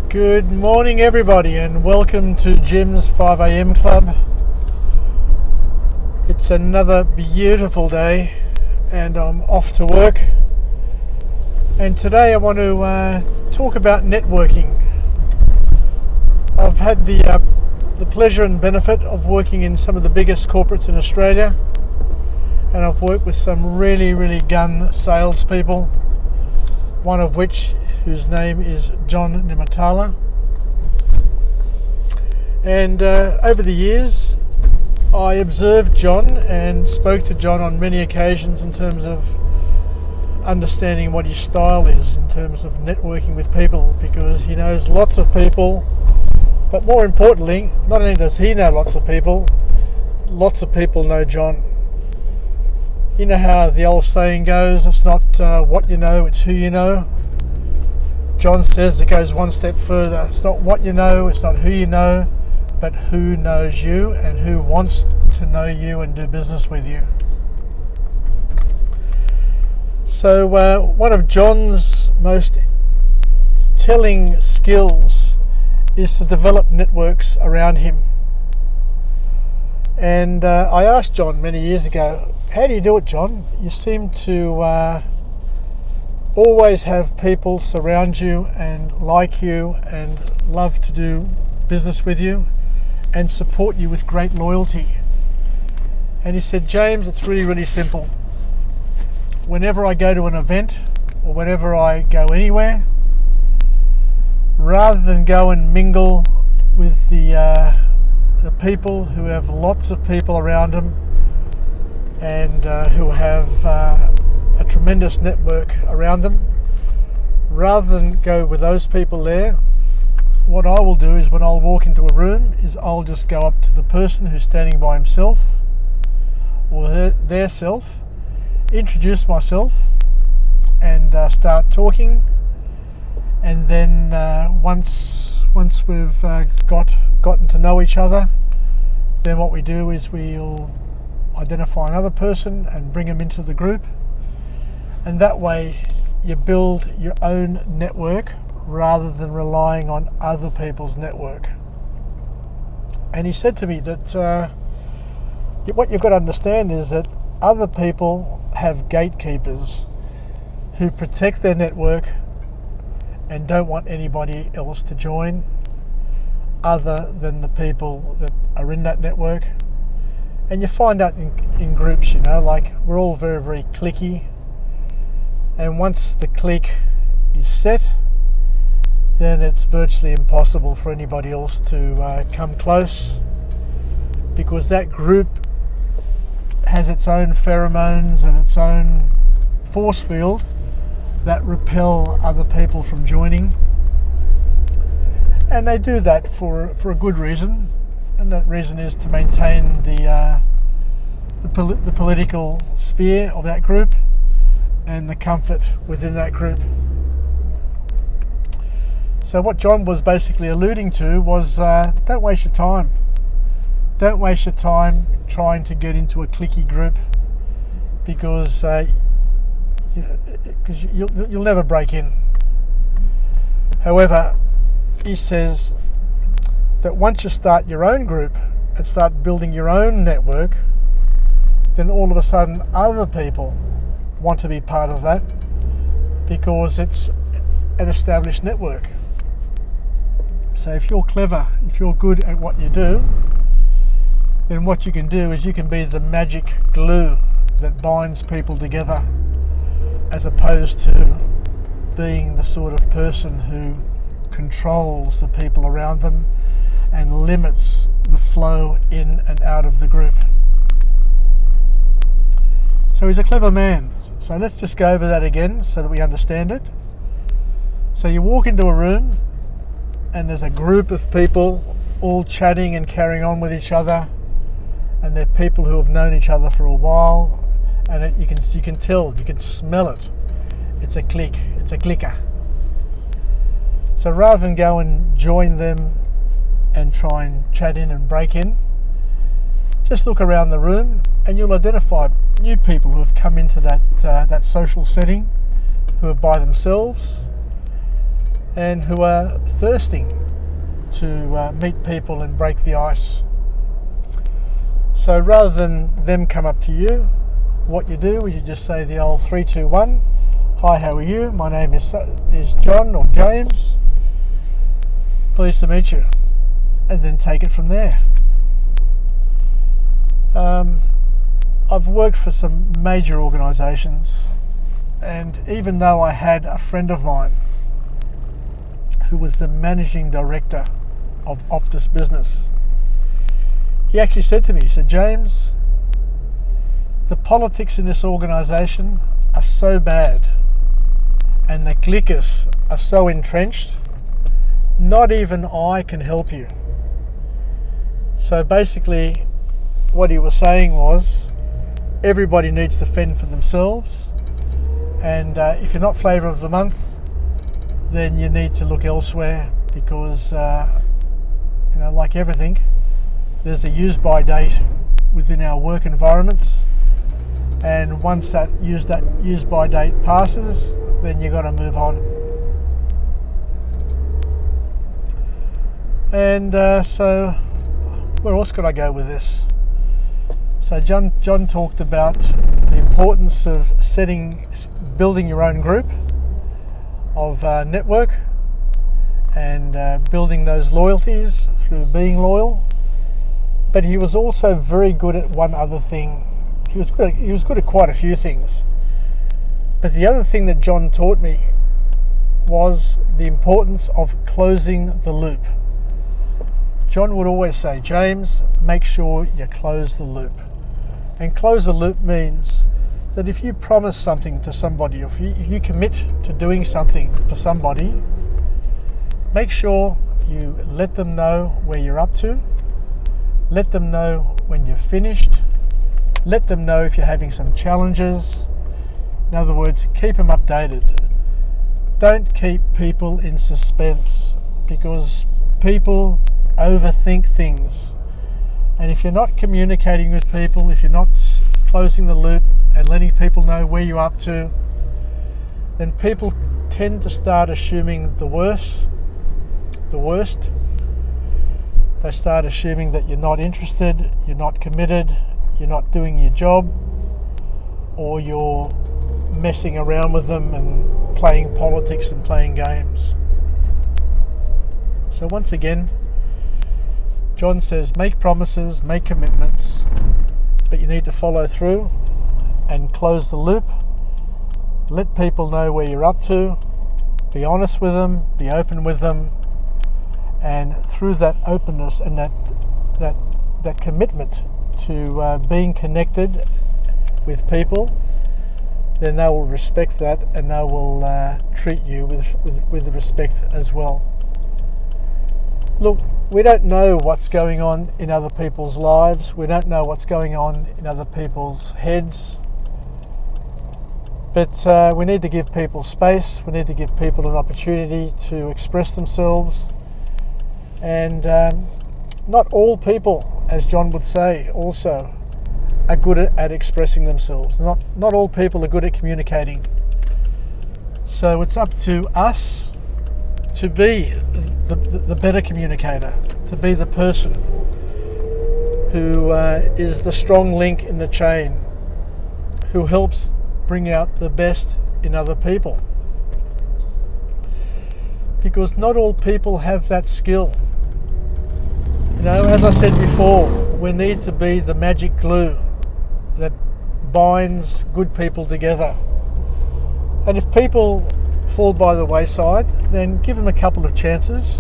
Good morning everybody and welcome to Jim's 5am Club. It's another beautiful day and I'm off to work, and today I want to talk about networking. I've had the pleasure and benefit of working in some of the biggest corporates in Australia, and I've worked with some really gun salespeople, one of which whose name is John Nimatala. And over the years I observed John and spoke to John on many occasions in terms of understanding what his style is in terms of networking with people, because he knows lots of people, but more importantly, not only does he know lots of people know John. You know how the old saying goes, it's not what you know, it's who you know. John says it goes one step further. It's not what you know, it's not who you know, but who knows you and who wants to know you and do business with you. So one of John's most telling skills is to develop networks around him. And I asked John many years ago, how do you do it, John? You seem to always have people surround you and like you and love to do business with you and support you with great loyalty. And he said, James, it's really simple. Whenever I go to an event or whenever I go anywhere, rather than go and mingle with the people who have lots of people around them and who have a tremendous network around them, rather than go with those people there, what I will do is when I'll walk into a room is I'll just go up to the person who's standing by himself or their self, introduce myself and start talking, and then once we've gotten to know each other, then what we do is we'll identify another person and bring them into the group. And that way you build your own network rather than relying on other people's network. And he said to me that what you've got to understand is that other people have gatekeepers who protect their network and don't want anybody else to join other than the people that are in that network. And you find that in groups, like we're all very cliquey. And once the clique is set, then it's virtually impossible for anybody else to come close, because that group has its own pheromones and its own force field that repel other people from joining. And they do that for a good reason, and that reason is to maintain the political sphere of that group and the comfort within that group. So what John was basically alluding to was don't waste your time. Don't waste your time trying to get into a cliquey group, because you'll never break in. However, he says that once you start your own group and start building your own network, then all of a sudden other people want to be part of that, because it's an established network. So if you're clever, if you're good at what you do, then what you can do is you can be the magic glue that binds people together, as opposed to being the sort of person who controls the people around them and limits the flow in and out of the group. So he's a clever man. So let's just go over that again so that we understand it. So you walk into a room and there's a group of people all chatting and carrying on with each other, and they're people who have known each other for a while, and you can tell, you can smell it. It's a clique, it's a clicker. So rather than go and join them and try and chat in and break in, just look around the room and you'll identify new people who have come into that social setting, who are by themselves, and who are thirsting to meet people and break the ice. So rather than them come up to you, what you do is you just say the old 3, 2, 1. Hi, how are you? My name is John or James. Pleased to meet you. And then take it from there. I've worked for some major organisations, and even though I had a friend of mine who was the managing director of Optus Business, he actually said to me, he said, James, the politics in this organisation are so bad and the clickers are so entrenched, not even I can help you. So basically what he was saying was everybody needs to fend for themselves, and if you're not flavour of the month, then you need to look elsewhere, because like everything, there's a use by date within our work environments, and once that use by date passes, then you got to move on. And so where else could I go with this? So John talked about the importance of building your own group of network, and building those loyalties through being loyal. But he was also very good at one other thing. He was good at quite a few things. But the other thing that John taught me was the importance of closing the loop. John would always say, James, make sure you close the loop. And close the loop means that if you promise something to somebody, or if you commit to doing something for somebody, make sure you let them know where you're up to, let them know when you're finished, let them know if you're having some challenges. In other words, keep them updated. Don't keep people in suspense, because people overthink things. And if you're not communicating with people, if you're not closing the loop and letting people know where you're up to, then people tend to start assuming the worst. They start assuming that you're not interested, you're not committed, you're not doing your job, or you're messing around with them and playing politics and playing games. So once again, John says, make promises, make commitments, but you need to follow through and close the loop. Let people know where you're up to. Be honest with them, be open with them, and through that openness and that commitment to being connected with people, then they will respect that, and they will treat you with respect as well. Look, we don't know what's going on in other people's lives. We don't know what's going on in other people's heads. But we need to give people space. We need to give people an opportunity to express themselves. And not all people, as John would say, also are good at expressing themselves. Not all people are good at communicating. So it's up to us to be the better communicator, to be the person who is the strong link in the chain, who helps bring out the best in other people. Because not all people have that skill. As I said before, we need to be the magic glue that binds good people together. And if people fall by the wayside, then give them a couple of chances,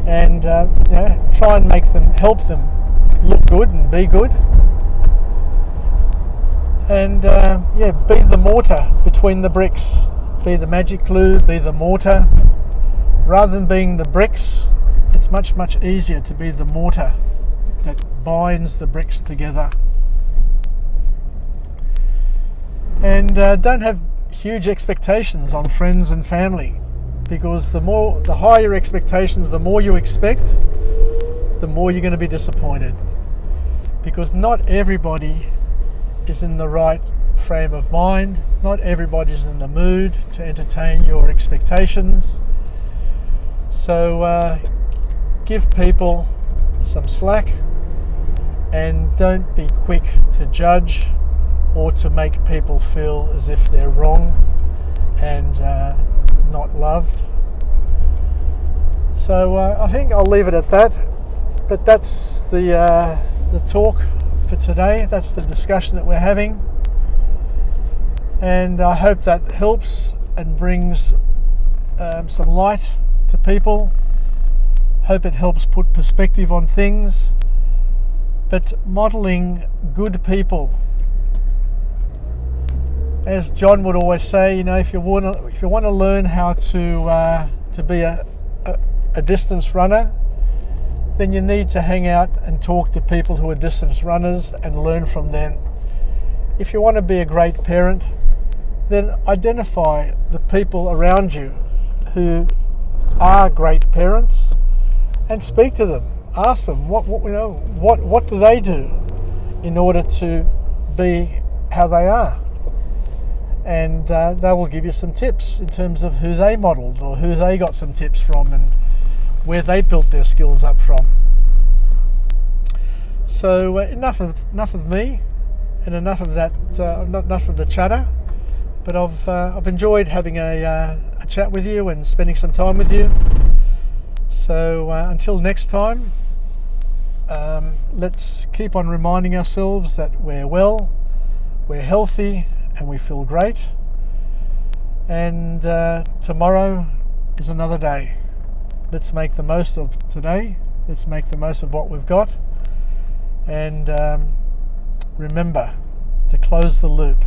and try and help them look good and be good. And be the mortar between the bricks. Be the magic glue, be the mortar. Rather than being the bricks, it's much, much easier to be the mortar that binds the bricks together. And don't have huge expectations on friends and family, because the higher your expectations, the more you expect, the more you're going to be disappointed. Because not everybody is in the right frame of mind. Not everybody's in the mood to entertain your expectations. So give people some slack and don't be quick to judge or to make people feel as if they're wrong and not loved. So I think I'll leave it at that. But that's the talk for today. That's the discussion that we're having. And I hope that helps and brings some light to people. Hope it helps put perspective on things. But modelling good people, as John would always say, if you want to learn how to be a distance runner, then you need to hang out and talk to people who are distance runners and learn from them. If you want to be a great parent, then identify the people around you who are great parents and speak to them. Ask them what do they do in order to be how they are, and they will give you some tips in terms of who they modelled or who they got some tips from and where they built their skills up from. So enough of me and enough of that. Enough of the chatter. But I've enjoyed having a chat with you and spending some time with you. So until next time, let's keep on reminding ourselves that we're well, we're healthy, and we feel great. And tomorrow is another day. Let's make the most of today. Let's make the most of what we've got. And remember to close the loop.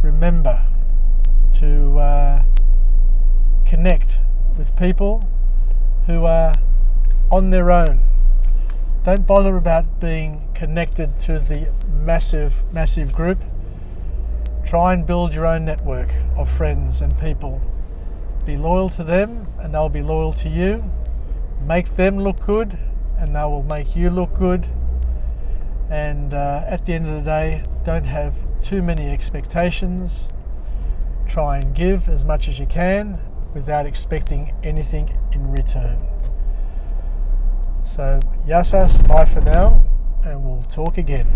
Remember to connect with people who are on their own. Don't bother about being connected to the massive group. Try and build your own network of friends and people. Be loyal to them and they'll be loyal to you. Make them look good and they will make you look good. And at the end of the day, don't have too many expectations. Try and give as much as you can without expecting anything in return. So, Yassas, bye for now, and we'll talk again.